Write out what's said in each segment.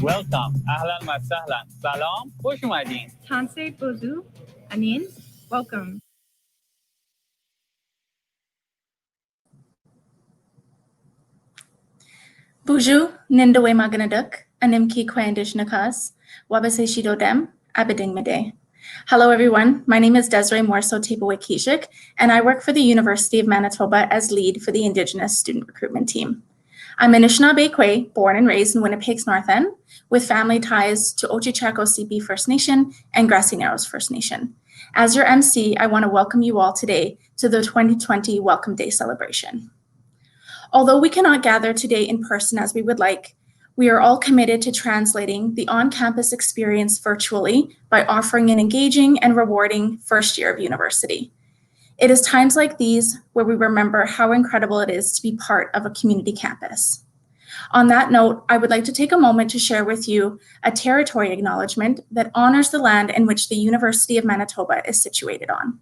Welcome. Ahlan wa sahlan. Salam. Khosh oomadeen. Chancellor Bozu, Anin, welcome. Buju, Nindawe Maganaduk, Animki Kwandish Nakas, Wabase Shidodem, Abeding Mede. Hello, everyone. My name is Desiree Morso Tepawik-Kishik, and I work for the University of Manitoba as lead for the Indigenous Student Recruitment Team. I'm Anishinaabe Kwe, born and raised in Winnipeg's North End, with family ties to Ochichako CP First Nation and Grassy Narrows First Nation. As your MC, I want to welcome you all today to the 2020 Welcome Day celebration. Although we cannot gather today in person as we would like, we are all committed to translating the on-campus experience virtually by offering an engaging and rewarding first year of university. It is times like these where we remember how incredible it is to be part of a community campus. On that note, I would like to take a moment to share with you a territory acknowledgement that honors the land in which the University of Manitoba is situated on.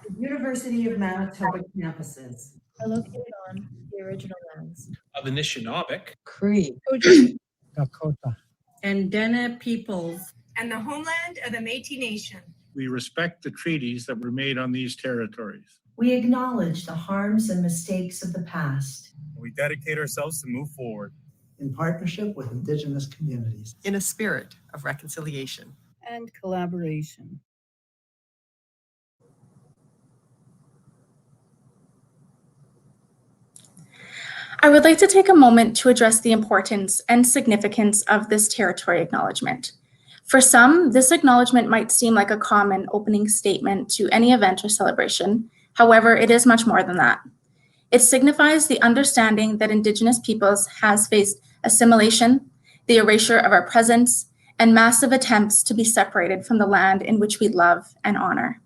The University of Manitoba campuses Are located on the original lands of the Anishinaabeg, Cree, Dakota, and Dene peoples, and the homeland of the Métis Nation. We respect the treaties that were made on these territories. We acknowledge the harms and mistakes of the past. We dedicate ourselves to move forward in partnership with Indigenous communities, in a spirit of reconciliation and collaboration. I would like to take a moment to address the importance and significance of this territory acknowledgement. For some, this acknowledgement might seem like a common opening statement to any event or celebration. However, it is much more than that. It signifies the understanding that Indigenous peoples has faced assimilation, the erasure of our presence, and massive attempts to be separated from the land in which we love and honor.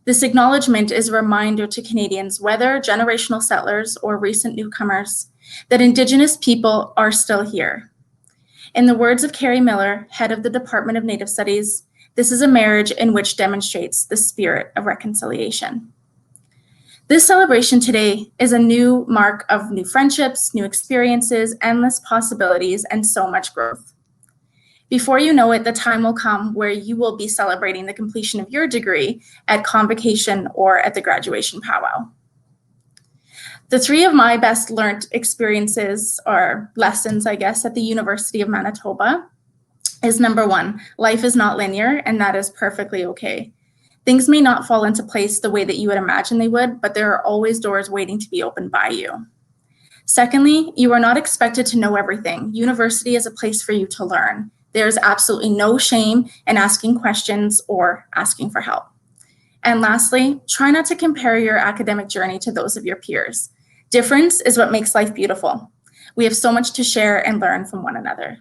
This acknowledgement is a reminder to Canadians, whether generational settlers or recent newcomers, that Indigenous people are still here. In the words of Carrie Miller, head of the Department of Native Studies, this is a marriage in which demonstrates the spirit of reconciliation. This celebration today is a new mark of new friendships, new experiences, endless possibilities, and so much growth. Before you know it, the time will come where you will be celebrating the completion of your degree at convocation or at the graduation powwow. The three of my best learned experiences or lessons, I guess, at the University of Manitoba is number one, life is not linear, and that is perfectly okay. Things may not fall into place the way that you would imagine they would, but there are always doors waiting to be opened by you. Secondly, you are not expected to know everything. University is a place for you to learn. There's absolutely no shame in asking questions or asking for help. And lastly, try not to compare your academic journey to those of your peers. Difference is what makes life beautiful. We have so much to share and learn from one another.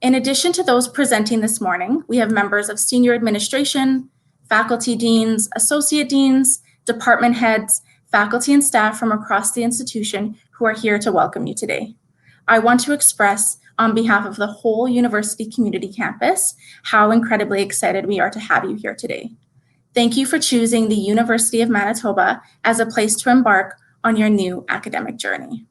In addition to those presenting this morning, we have members of senior administration, faculty deans, associate deans, department heads, faculty and staff from across the institution who are here to welcome you today. I want to express on behalf of the whole university community campus how incredibly excited we are to have you here today. Thank you for choosing the University of Manitoba as a place to embark on your new academic journey.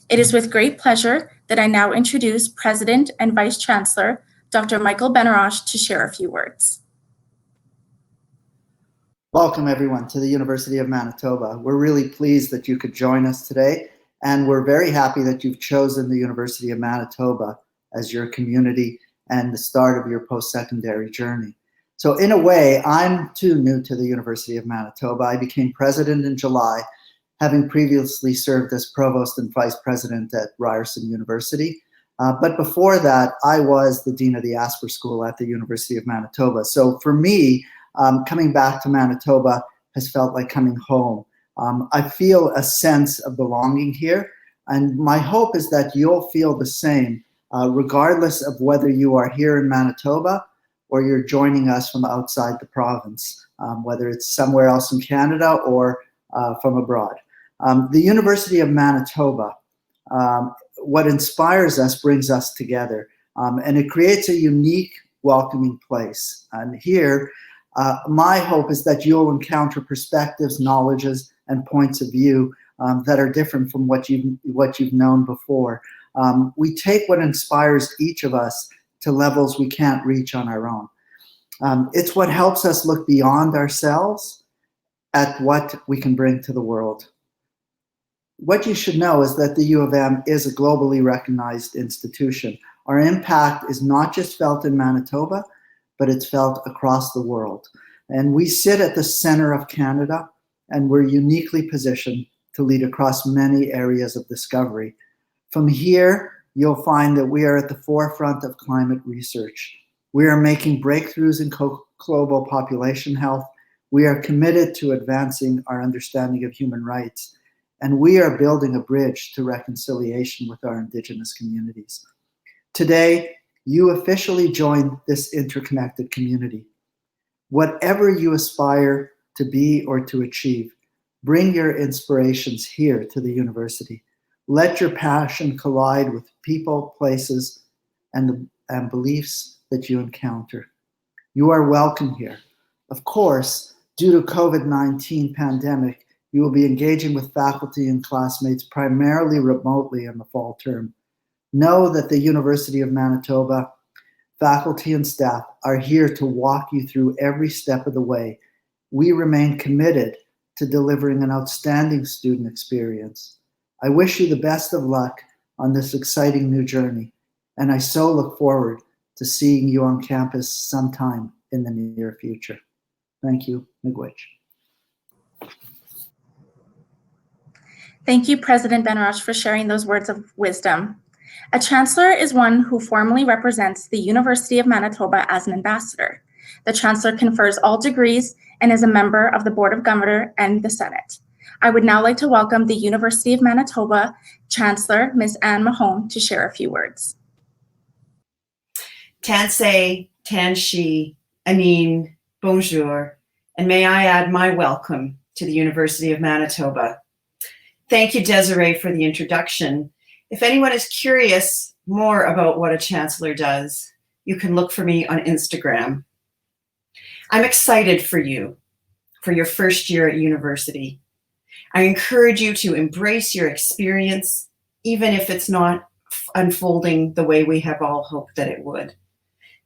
It is with great pleasure that I now introduce President and Vice Chancellor, Dr. Michael Benarosh, to share a few words. Welcome everyone to the University of Manitoba. We're really pleased that you could join us today, and we're very happy that you've chosen the University of Manitoba as your community and the start of your post-secondary journey. So in a way, I'm too new to the University of Manitoba. I became president in July, having previously served as provost and vice president at Ryerson University. But before that, I was the dean of the Asper School at the University of Manitoba. So for me, coming back to Manitoba has felt like coming home. I feel a sense of belonging here, and my hope is that you'll feel the same, regardless of whether you are here in Manitoba or you're joining us from outside the province, whether it's somewhere else in Canada or from abroad. The University of Manitoba, what inspires us brings us together, and it creates a unique, welcoming place. And here, my hope is that you'll encounter perspectives, knowledges, and points of view that are different from what you've known before. We take what inspires each of us to levels we can't reach on our own. It's what helps us look beyond ourselves at what we can bring to the world. What you should know is that the U of M is a globally recognized institution. Our impact is not just felt in Manitoba, but it's felt across the world. And we sit at the center of Canada, and we're uniquely positioned to lead across many areas of discovery. From here, you'll find that we are at the forefront of climate research. We are making breakthroughs in global population health. We are committed to advancing our understanding of human rights. And we are building a bridge to reconciliation with our Indigenous communities. Today, you officially join this interconnected community. Whatever you aspire to be or to achieve, bring your inspirations here to the university. Let your passion collide with people, places, and beliefs that you encounter. You are welcome here. Of course, due to COVID-19 pandemic, you will be engaging with faculty and classmates primarily remotely in the fall term. Know that the University of Manitoba faculty and staff are here to walk you through every step of the way. We remain committed to delivering an outstanding student experience. I wish you the best of luck on this exciting new journey, and I so look forward to seeing you on campus sometime in the near future. Thank you, Miigwech. Thank you, President Benarach, for sharing those words of wisdom. A chancellor is one who formally represents the University of Manitoba as an ambassador. The chancellor confers all degrees and is a member of the Board of Governors and the Senate. I would now like to welcome the University of Manitoba Chancellor, Ms. Anne Mahone, to share a few words. Tansei, Tanshi, Anin, bonjour, and may I add my welcome to the University of Manitoba. Thank you, Desiree, for the introduction. If anyone is curious more about what a chancellor does, you can look for me on Instagram. I'm excited for you, for your first year at university. I encourage you to embrace your experience, even if it's not unfolding the way we have all hoped that it would.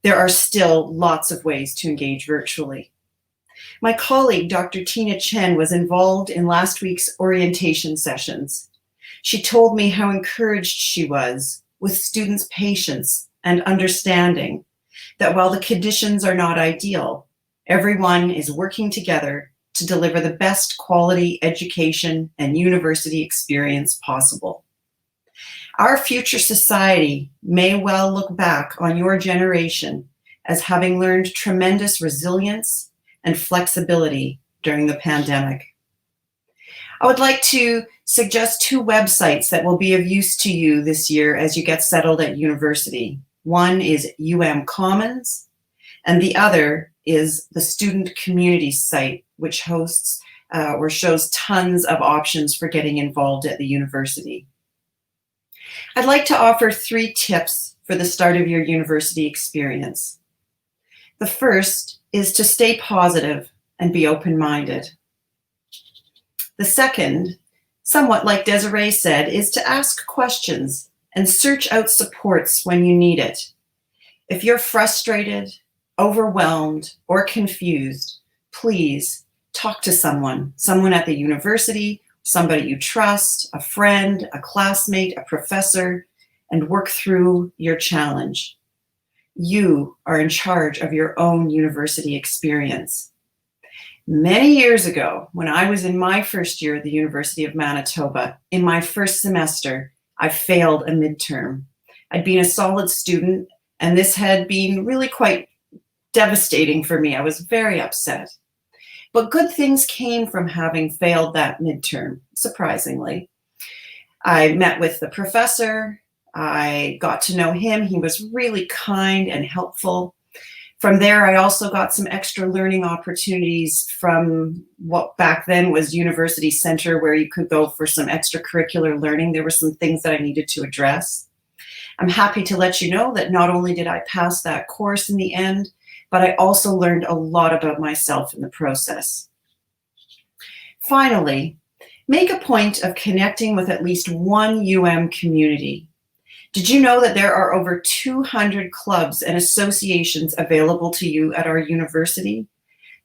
There are still lots of ways to engage virtually. My colleague, Dr. Tina Chen, was involved in last week's orientation sessions. She told me how encouraged she was with students' patience and understanding that while the conditions are not ideal, everyone is working together to deliver the best quality education and university experience possible. Our future society may well look back on your generation as having learned tremendous resilience and flexibility during the pandemic. I would like to suggest 2 websites that will be of use to you this year as you get settled at university. One is Commons, and the other is the Student Community site, which hosts or shows tons of options for getting involved at the university. I'd like to offer 3 tips for the start of your university experience. The first is to stay positive and be open-minded. The second, somewhat like Desiree said, is to ask questions and search out supports when you need it. If you're frustrated, overwhelmed, or confused, please talk to someone at the university, somebody you trust, a friend, a classmate, a professor, and work through your challenge. You are in charge of your own university experience. Many years ago, when I was in my first year at the University of Manitoba, in my first semester, I failed a midterm. I'd been a solid student, and this had been really quite devastating for me. I was very upset. But good things came from having failed that midterm, surprisingly. I met with the professor. I got to know him. He was really kind and helpful. From there, I also got some extra learning opportunities from what back then was University Center, where you could go for some extracurricular learning. There were some things that I needed to address. I'm happy to let you know that not only did I pass that course in the end, but I also learned a lot about myself in the process. Finally, make a point of connecting with at least one UM community. Did you know that there are over 200 clubs and associations available to you at our university?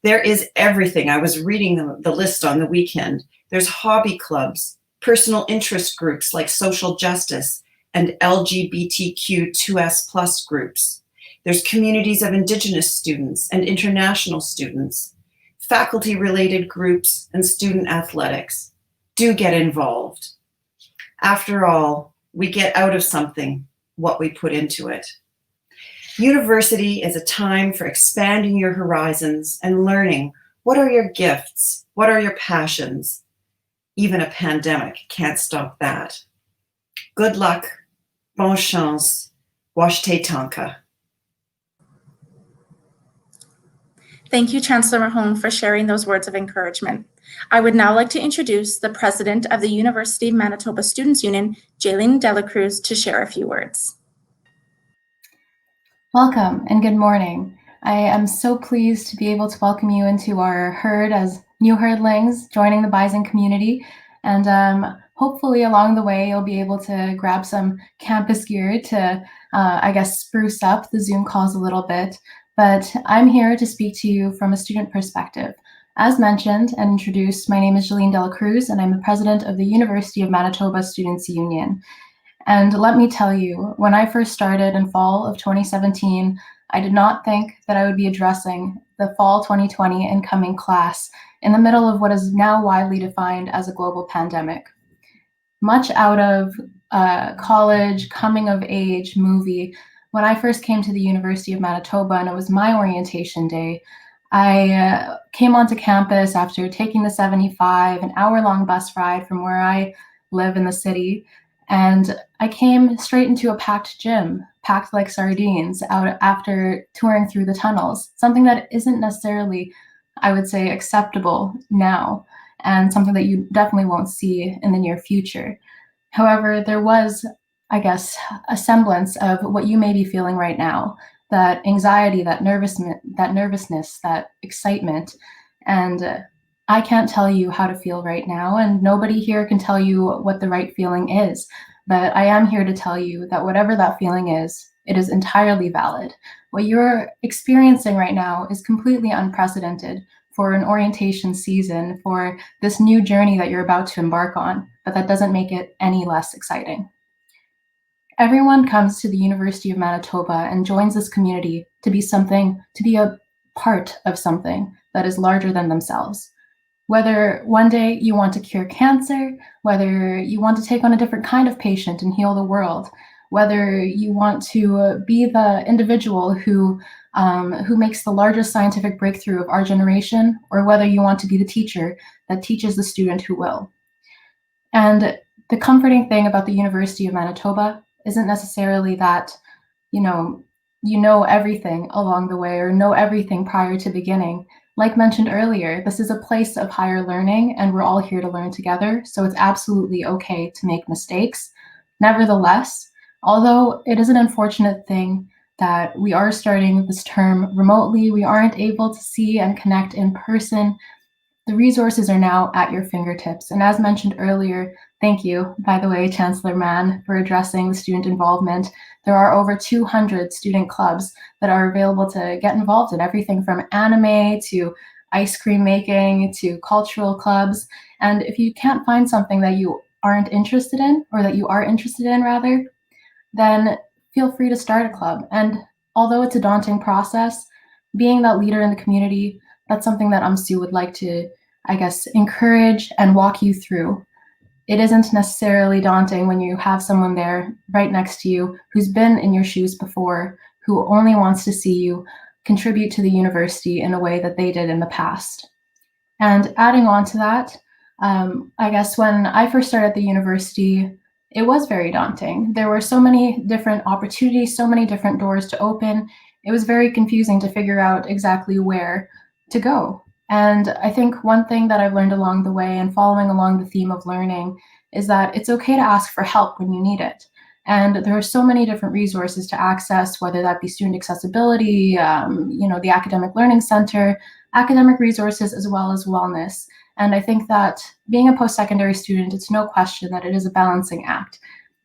There is everything. I was reading the list on the weekend. There's hobby clubs, personal interest groups like social justice and LGBTQ2S+ groups. There's communities of Indigenous students and international students, faculty-related groups, and student athletics. Do get involved. After all, we get out of something what we put into it. University is a time for expanding your horizons and learning what are your gifts, what are your passions. Even a pandemic can't stop that. Good luck, bon chance, washte tanka. Thank you, Chancellor Mahone, for sharing those words of encouragement. I would now like to introduce the President of the University of Manitoba Students' Union, Jaylene Delacruz, to share a few words. Welcome and good morning. I am so pleased to be able to welcome you into our herd as new herdlings joining the bison community. And hopefully along the way, you'll be able to grab some campus gear to, I guess, spruce up the Zoom calls a little bit. But I'm here to speak to you from a student perspective. As mentioned and introduced, my name is Jaylene Delacruz, and I'm the president of the University of Manitoba Students' Union. And let me tell you, when I first started in fall of 2017, I did not think that I would be addressing the fall 2020 incoming class in the middle of what is now widely defined as a global pandemic. Much out of college, coming of age movie, when I first came to the University of Manitoba and it was my orientation day, I came onto campus after taking the 75, an hour-long bus ride from where I live in the city, and I came straight into a packed gym, packed like sardines, out after touring through the tunnels, something that isn't necessarily, I would say, acceptable now, and something that you definitely won't see in the near future. However, there was, I guess, a semblance of what you may be feeling right now, that anxiety, that nervousness, that excitement. And I can't tell you how to feel right now, and nobody here can tell you what the right feeling is. But I am here to tell you that whatever that feeling is, it is entirely valid. What you're experiencing right now is completely unprecedented for an orientation season, for this new journey that you're about to embark on, but that doesn't make it any less exciting. Everyone comes to the University of Manitoba and joins this community to be a part of something that is larger than themselves. Whether one day you want to cure cancer, whether you want to take on a different kind of patient and heal the world, whether you want to be the individual who makes the largest scientific breakthrough of our generation, or whether you want to be the teacher that teaches the student who will. And the comforting thing about the University of Manitoba isn't necessarily that, you know everything along the way or know everything prior to beginning. Like mentioned earlier, this is a place of higher learning and we're all here to learn together, so it's absolutely okay to make mistakes. Nevertheless, although it is an unfortunate thing that we are starting this term remotely, we aren't able to see and connect in person, the resources are now at your fingertips. And as mentioned earlier, thank you, by the way, Chancellor Mann, for addressing the student involvement. There are over 200 student clubs that are available to get involved in, everything from anime to ice cream making to cultural clubs. And if you can't find something that you aren't interested in, or that you are interested in rather, then feel free to start a club. And although it's a daunting process, being that leader in the community, that's something that UMSU would like to, I guess, encourage and walk you through. It isn't necessarily daunting when you have someone there right next to you who's been in your shoes before, who only wants to see you contribute to the university in a way that they did in the past. And adding on to that, I guess when I first started at the university, it was very daunting. There were so many different opportunities, so many different doors to open. It was very confusing to figure out exactly where to go. And I think one thing that I've learned along the way and following along the theme of learning is that it's okay to ask for help when you need it. And there are so many different resources to access, whether that be student accessibility, the Academic Learning Center, academic resources, as well as wellness. And I think that being a post-secondary student, it's no question that it is a balancing act.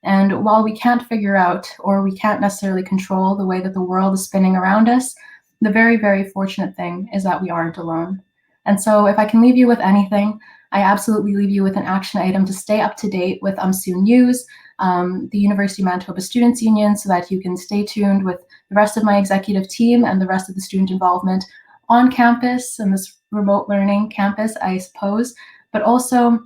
And while we can't figure out, or we can't necessarily control the way that the world is spinning around us, the very, very fortunate thing is that we aren't alone. And so if I can leave you with anything, I absolutely leave you with an action item to stay up to date with UMSU News, the University of Manitoba Students' Union, so that you can stay tuned with the rest of my executive team and the rest of the student involvement on campus and this remote learning campus, I suppose, but also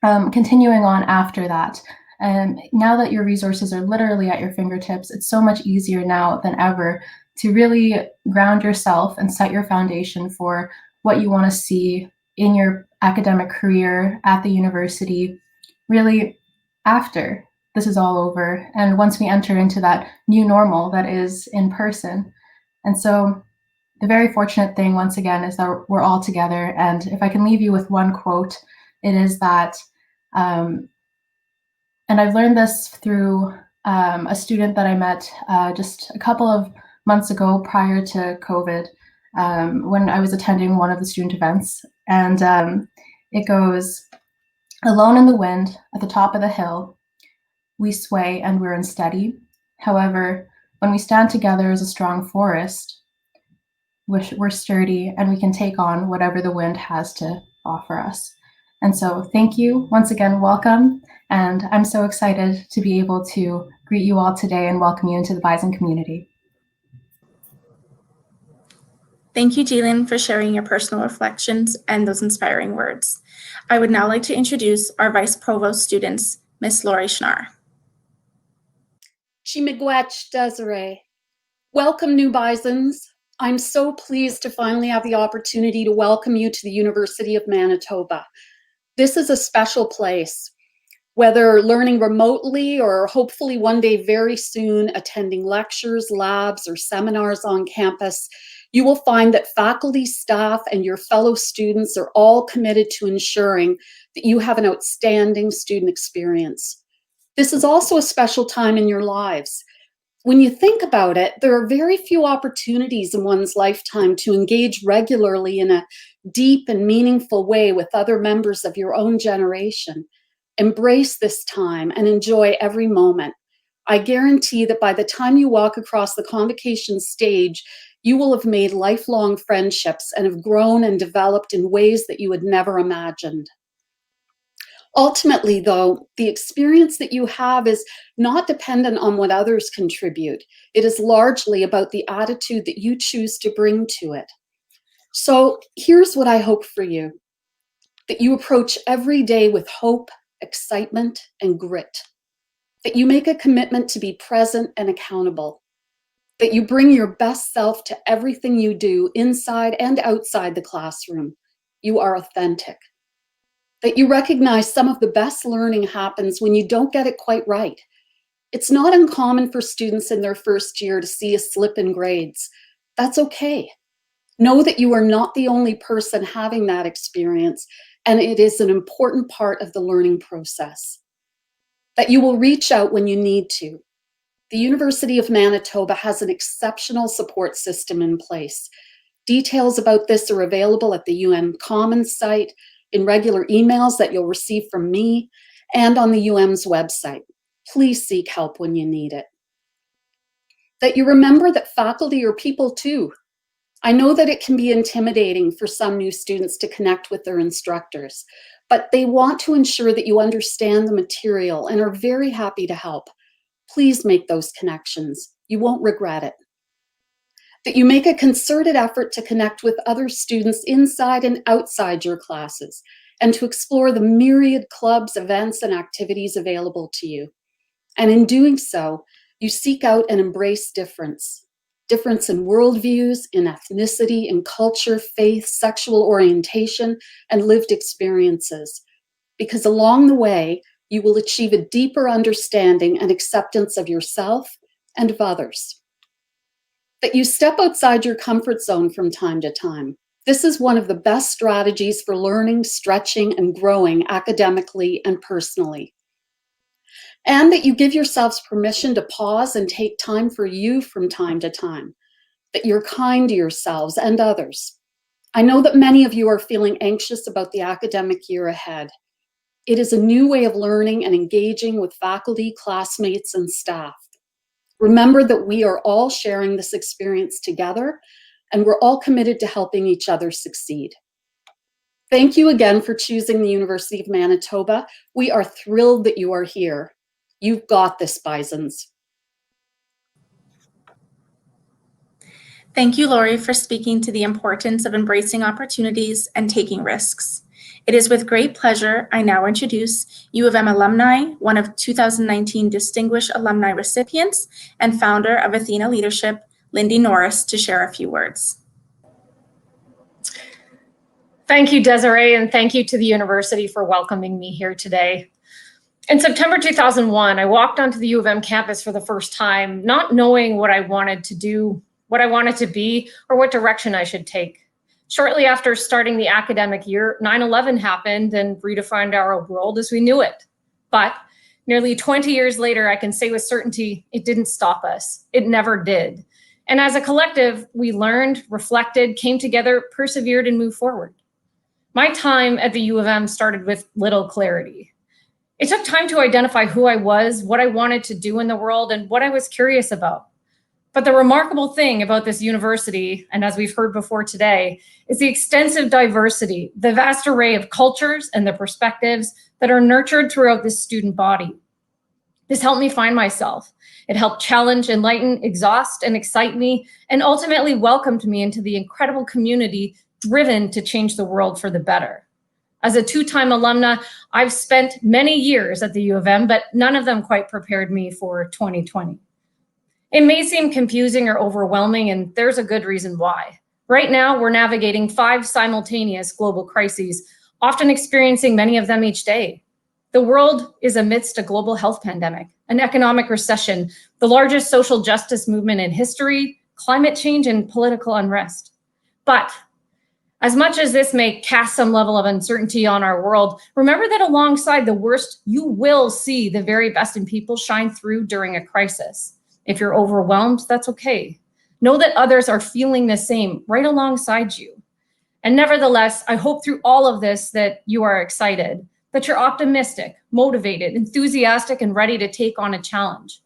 continuing on after that. And now that your resources are literally at your fingertips, it's so much easier now than ever to really ground yourself and set your foundation for what you want to see in your academic career at the university, really after this is all over, and once we enter into that new normal that is in person. And so the very fortunate thing, once again, is that we're all together. And if I can leave you with one quote, it is that, and I've learned this through a student that I met just a couple of months ago prior to COVID, when I was attending one of the student events. And it goes, "Alone in the wind, at the top of the hill, we sway and we're unsteady. However, when we stand together as a strong forest, we're sturdy and we can take on whatever the wind has to offer us." And so thank you once again, welcome. And I'm so excited to be able to greet you all today and welcome you into the Bison community. Thank you, Jalen, for sharing your personal reflections and those inspiring words. I would now like to introduce our Vice Provost students, Ms. Lori Schnarr. Chimigwech Desiree. Welcome, new Bisons. I'm so pleased to finally have the opportunity to welcome you to the University of Manitoba. This is a special place. Whether learning remotely or hopefully one day very soon attending lectures, labs, or seminars on campus, you will find that faculty, staff, and your fellow students are all committed to ensuring that you have an outstanding student experience. This is also a special time in your lives. When you think about it, there are very few opportunities in one's lifetime to engage regularly in a deep and meaningful way with other members of your own generation. Embrace this time and enjoy every moment. I guarantee that by the time you walk across the convocation stage, you will have made lifelong friendships and have grown and developed in ways that you had never imagined. Ultimately, though, the experience that you have is not dependent on what others contribute. It is largely about the attitude that you choose to bring to it. So here's what I hope for you: that you approach every day with hope, excitement, and grit. That you make a commitment to be present and accountable. That you bring your best self to everything you do inside and outside the classroom. You are authentic. That you recognize some of the best learning happens when you don't get it quite right. It's not uncommon for students in their first year to see a slip in grades. That's okay. Know that you are not the only person having that experience, and it is an important part of the learning process. That you will reach out when you need to. The University of Manitoba has an exceptional support system in place. Details about this are available at the UM Commons site, in regular emails that you'll receive from me, and on the UM's website. Please seek help when you need it. That you remember that faculty are people too. I know that it can be intimidating for some new students to connect with their instructors, but they want to ensure that you understand the material and are very happy to help. Please make those connections. You won't regret it. That you make a concerted effort to connect with other students inside and outside your classes, and to explore the myriad clubs, events, and activities available to you. And in doing so, you seek out and embrace difference. Difference in worldviews, in ethnicity, in culture, faith, sexual orientation, and lived experiences. Because along the way, you will achieve a deeper understanding and acceptance of yourself and of others. That you step outside your comfort zone from time to time. This is one of the best strategies for learning, stretching, and growing academically and personally. And that you give yourselves permission to pause and take time for you from time to time. That you're kind to yourselves and others. I know that many of you are feeling anxious about the academic year ahead. It is a new way of learning and engaging with faculty, classmates, and staff. Remember that we are all sharing this experience together, and we're all committed to helping each other succeed. Thank you again for choosing the University of Manitoba. We are thrilled that you are here. You've got this, Bisons. Thank you, Lori, for speaking to the importance of embracing opportunities and taking risks. It is with great pleasure I now introduce U of M alumni, one of 2019 Distinguished Alumni recipients and founder of Athena Leadership, Lindy Norris, to share a few words. Thank you, Desiree, and thank you to the university for welcoming me here today. In September 2001, I walked onto the U of M campus for the first time, not knowing what I wanted to do, what I wanted to be, or what direction I should take. Shortly after starting the academic year, 9/11 happened and redefined our world as we knew it. But nearly 20 years later, I can say with certainty, it didn't stop us. It never did. And as a collective, we learned, reflected, came together, persevered, and moved forward. My time at the U of M started with little clarity. It took time to identify who I was, what I wanted to do in the world, and what I was curious about. But the remarkable thing about this university, and as we've heard before today, is the extensive diversity, the vast array of cultures and the perspectives that are nurtured throughout this student body. This helped me find myself. It helped challenge, enlighten, exhaust, and excite me, and ultimately welcomed me into the incredible community driven to change the world for the better. As a two-time alumna, I've spent many years at the U of M, but none of them quite prepared me for 2020. It may seem confusing or overwhelming, and there's a good reason why. Right now, we're navigating 5 simultaneous global crises, often experiencing many of them each day. The world is amidst a global health pandemic, an economic recession, the largest social justice movement in history, climate change, and political unrest. But as much as this may cast some level of uncertainty on our world, remember that alongside the worst, you will see the very best in people shine through during a crisis. If you're overwhelmed, that's okay. Know that others are feeling the same right alongside you. And nevertheless, I hope through all of this that you are excited, that you're optimistic, motivated, enthusiastic, and ready to take on a challenge.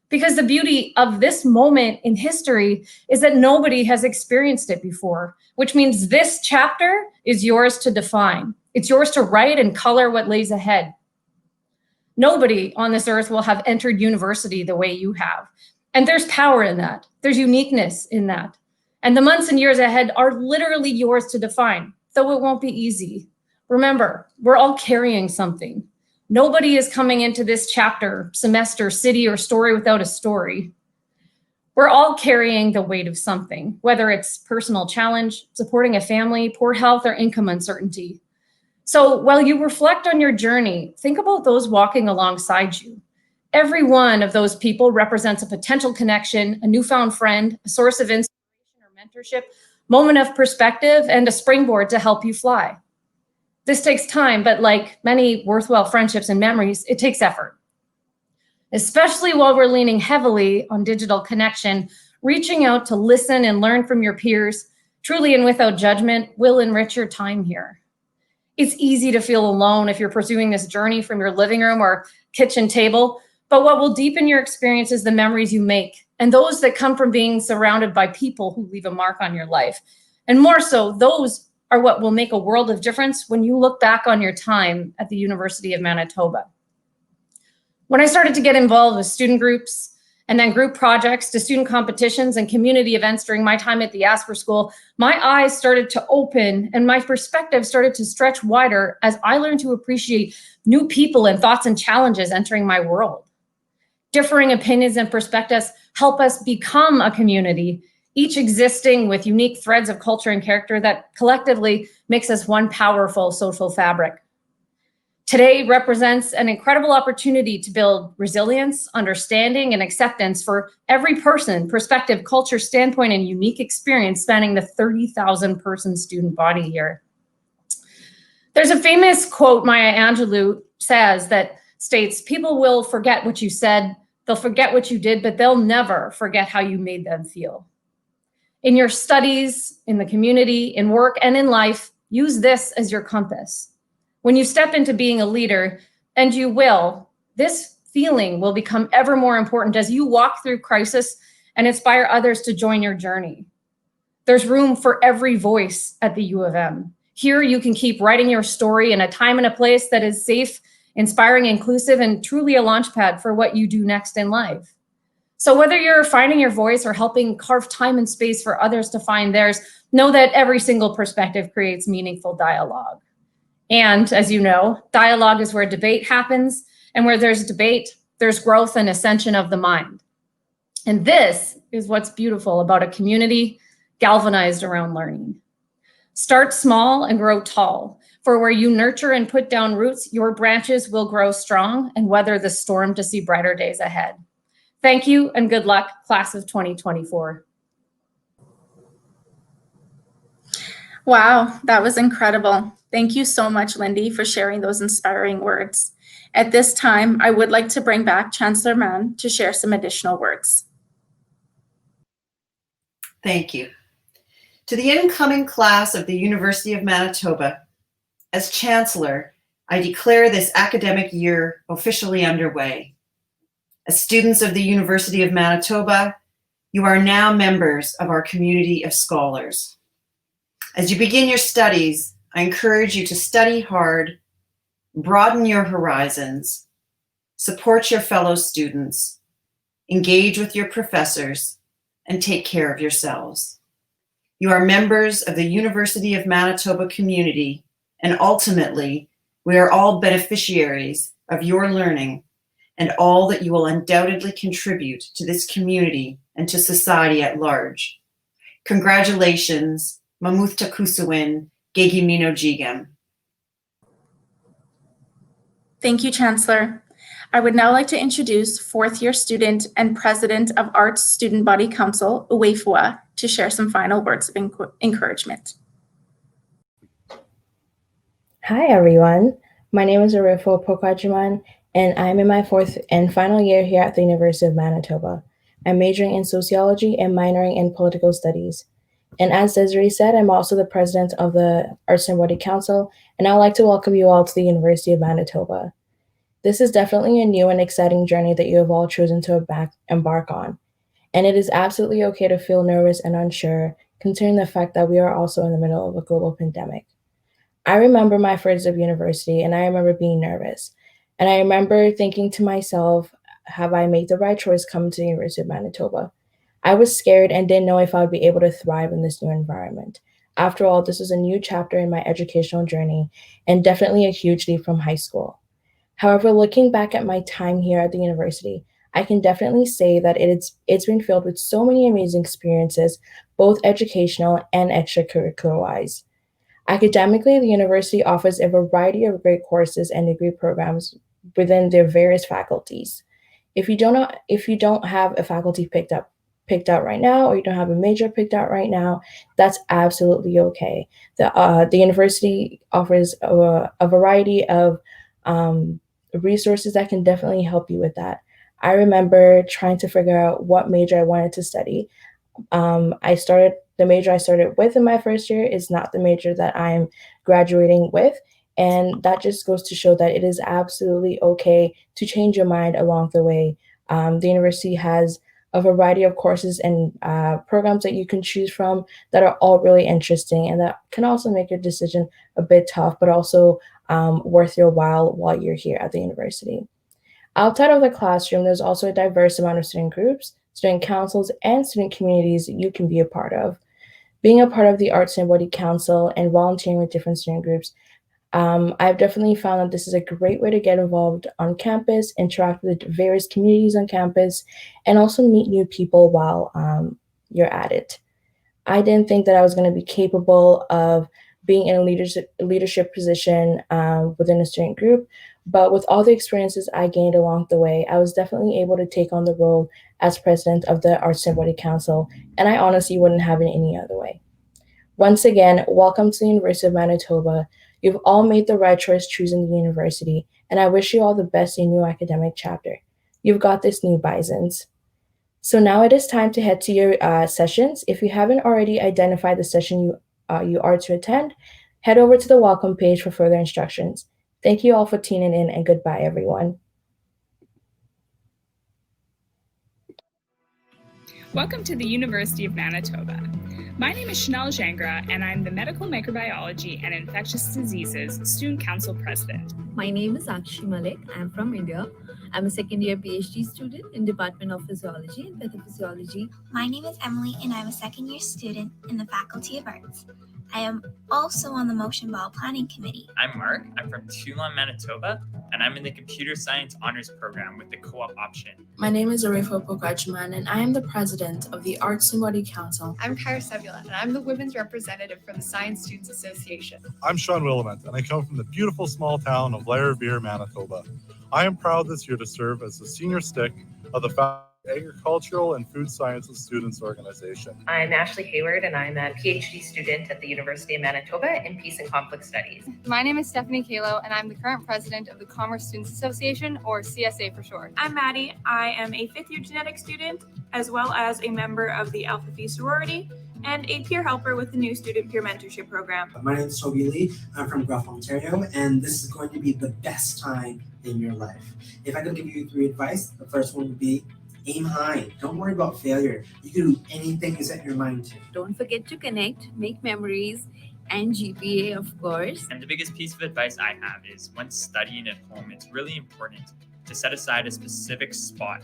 Because the beauty of this moment in history is that nobody has experienced it before, which means this chapter is yours to define. It's yours to write and color what lays ahead. Nobody on this earth will have entered university the way you have. And there's power in that. There's uniqueness in that. And the months and years ahead are literally yours to define, though it won't be easy. Remember, we're all carrying something. Nobody is coming into this chapter, semester, city, or story without a story. We're all carrying the weight of something, whether it's personal challenge, supporting a family, poor health, or income uncertainty. So while you reflect on your journey, think about those walking alongside you. Every one of those people represents a potential connection, a newfound friend, a source of inspiration or mentorship, moment of perspective, and a springboard to help you fly. This takes time, but like many worthwhile friendships and memories, it takes effort. Especially while we're leaning heavily on digital connection, reaching out to listen and learn from your peers, truly and without judgment, will enrich your time here. It's easy to feel alone if you're pursuing this journey from your living room or kitchen table, but what will deepen your experience is the memories you make, and those that come from being surrounded by people who leave a mark on your life. And more so, those are what will make a world of difference when you look back on your time at the University of Manitoba. When I started to get involved with student groups and then group projects to student competitions and community events during my time at the Asper School, my eyes started to open and my perspective started to stretch wider as I learned to appreciate new people and thoughts and challenges entering my world. Differing opinions and perspectives help us become a community, each existing with unique threads of culture and character that collectively makes us one powerful social fabric. Today represents an incredible opportunity to build resilience, understanding, and acceptance for every person, perspective, culture, standpoint, and unique experience spanning the 30,000 person student body here. There's a famous quote Maya Angelou says that states, "People will forget what you said, they'll forget what you did, but they'll never forget how you made them feel." In your studies, in the community, in work, and in life, use this as your compass. When you step into being a leader, and you will, this feeling will become ever more important as you walk through crisis and inspire others to join your journey. There's room for every voice at the U of M. Here you can keep writing your story in a time and a place that is safe, inspiring, inclusive, and truly a launchpad for what you do next in life. So whether you're finding your voice or helping carve time and space for others to find theirs, know that every single perspective creates meaningful dialogue. And as you know, dialogue is where debate happens, and where there's debate, there's growth and ascension of the mind. And this is what's beautiful about a community galvanized around learning. Start small and grow tall, for where you nurture and put down roots, your branches will grow strong and weather the storm to see brighter days ahead. Thank you and good luck, class of 2024. Wow, that was incredible. Thank you so much, Lindy, for sharing those inspiring words. At this time, I would like to bring back Chancellor Mann to share some additional words. Thank you. To the incoming class of the University of Manitoba, as Chancellor, I declare this academic year officially underway. As students of the University of Manitoba, you are now members of our community of scholars. As you begin your studies, I encourage you to study hard, broaden your horizons, support your fellow students, engage with your professors, and take care of yourselves. You are members of the University of Manitoba community, and ultimately, we are all beneficiaries of your learning and all that you will undoubtedly contribute to this community and to society at large. Congratulations, Mamutha Kusuwin, Gegimino Jigem. Thank you, Chancellor. I would now like to introduce fourth-year student and president of Arts Student Body Council, Uwefua, to share some final words of encouragement. Hi, everyone. My name is Arifo Pokajiman, and I'm in my fourth and final year here at the University of Manitoba. I'm majoring in sociology and minoring in political studies. And as Desiree said, I'm also the president of the Arts and Body Council, and I'd like to welcome you all to the University of Manitoba. This is definitely a new and exciting journey that you have all chosen to embark on. And it is absolutely okay to feel nervous and unsure, considering the fact that we are also in the middle of a global pandemic. I remember my first day of university, and I remember being nervous. And I remember thinking to myself, have I made the right choice coming to the University of Manitoba? I was scared and didn't know if I would be able to thrive in this new environment. After all, this was a new chapter in my educational journey and definitely a huge leap from high school. However, looking back at my time here at the university, I can definitely say that it's been filled with so many amazing experiences, both educational and extracurricular-wise. Academically, the university offers a variety of great courses and degree programs within their various faculties. If you don't have a faculty picked out right now, or you don't have a major picked out right now, that's absolutely okay. The university offers a variety of resources that can definitely help you with that. I remember trying to figure out what major I wanted to study. The major I started with in my first year is not the major that I'm graduating with. And that just goes to show that it is absolutely okay to change your mind along the way. The university has a variety of courses and programs that you can choose from that are all really interesting, and that can also make your decision a bit tough, but also worth your while you're here at the university. Outside of the classroom, there's also a diverse amount of student groups, student councils, and student communities that you can be a part of. Being a part of the Arts and Body Council and volunteering with different student groups, I've definitely found that this is a great way to get involved on campus, interact with various communities on campus, and also meet new people while you're at it. I didn't think that I was going to be capable of being in a leadership position within a student group, but with all the experiences I gained along the way, I was definitely able to take on the role as president of the Arts and Body Council, and I honestly wouldn't have it any other way. Once again, welcome to the University of Manitoba. You've all made the right choice choosing the university, and I wish you all the best in your new academic chapter. You've got this, new Bisons. So now it is time to head to your sessions. If you haven't already identified the session you are to attend, head over to the welcome page for further instructions. Thank you all for tuning in, and goodbye, everyone. Welcome to the University of Manitoba. My name is Chanel Jangra, and I'm the Medical Microbiology and Infectious Diseases Student Council President. My name is Akshi Malik. I'm from India. I'm a second-year PhD student in Department of Physiology and Pathophysiology. My name is Emily, and I'm a second-year student in the Faculty of Arts. I am also on the Motion Ball Planning Committee. I'm Mark. I'm from Toulon, Manitoba, and I'm in the Computer Science Honors Program with the co-op option. My name is Arifo Pokachman, and I am the president of the Arts and Body Council. I'm Kyra Sebula, and I'm the women's representative for the Science Students Association. I'm Sean Willamette, and I come from the beautiful small town of Larrabere, Manitoba. I am proud this year to serve as the senior stick of the Agricultural and Food Sciences Students Organization. I'm Ashley Hayward, and I'm a PhD student at the University of Manitoba in Peace and Conflict Studies. My name is Stephanie Kalo, and I'm the current president of the Commerce Students Association, or CSA for short. I'm Maddie. I am a fifth-year genetics student, as well as a member of the Alpha Phi sorority, and a peer helper with the new student peer mentorship program. My name is Toby Lee. I'm from Guelph, Ontario, and this is going to be the best time in your life. If I could give you 3 advice, the first one would be aim high. Don't worry about failure. You can do anything you set your mind to. Don't forget to connect, make memories, and GPA, of course. And the biggest piece of advice I have is when studying at home, it's really important to set aside a specific spot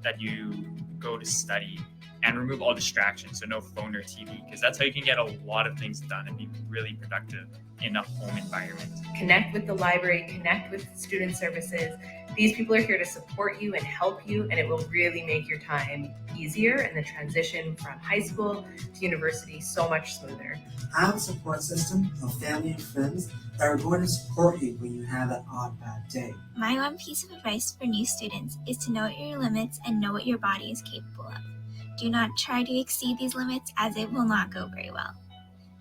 that you go to study and remove all distractions, so no phone or TV, because that's how you can get a lot of things done and be really productive in a home environment. Connect with the library, connect with student services. These people are here to support you and help you, and it will really make your time easier and the transition from high school to university so much smoother. Have a support system of family and friends that are going to support you when you have that odd bad day. My one piece of advice for new students is to know your limits and know what your body is capable of. Do not try to exceed these limits, as it will not go very well.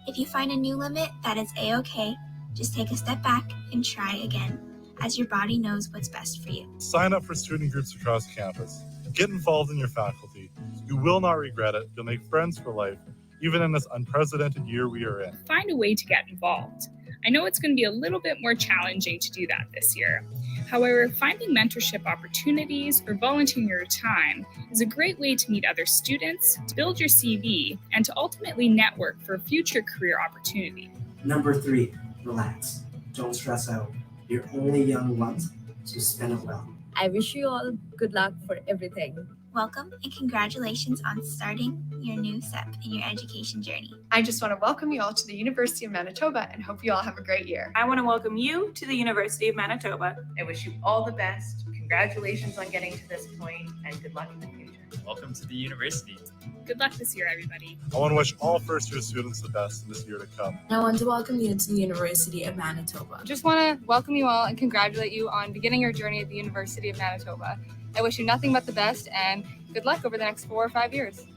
If you find a new limit, that is a-okay. Just take a step back and try again, as your body knows what's best for you. Sign up for student groups across campus. Get involved in your faculty. You will not regret it. You'll make friends for life, even in this unprecedented year we are in. Find a way to get involved. I know it's going to be a little bit more challenging to do that this year. However, finding mentorship opportunities or volunteering your time is a great way to meet other students, to build your CV, and to ultimately network for a future career opportunity. Number 3, relax. Don't stress out. You're only young once, so spend it well. I wish you all good luck for everything. Welcome and congratulations on starting your new step in your education journey. I just want to welcome you all to the University of Manitoba and hope you all have a great year. I want to welcome you to the University of Manitoba. I wish you all the best. Congratulations on getting to this point, and good luck in the future. Welcome to the university. Good luck this year, everybody. I want to wish all first-year students the best in this year to come. I want to welcome you to the University of Manitoba. Just want to welcome you all and congratulate you on beginning your journey at the University of Manitoba. I wish you nothing but the best and good luck over the next 4 or 5 years.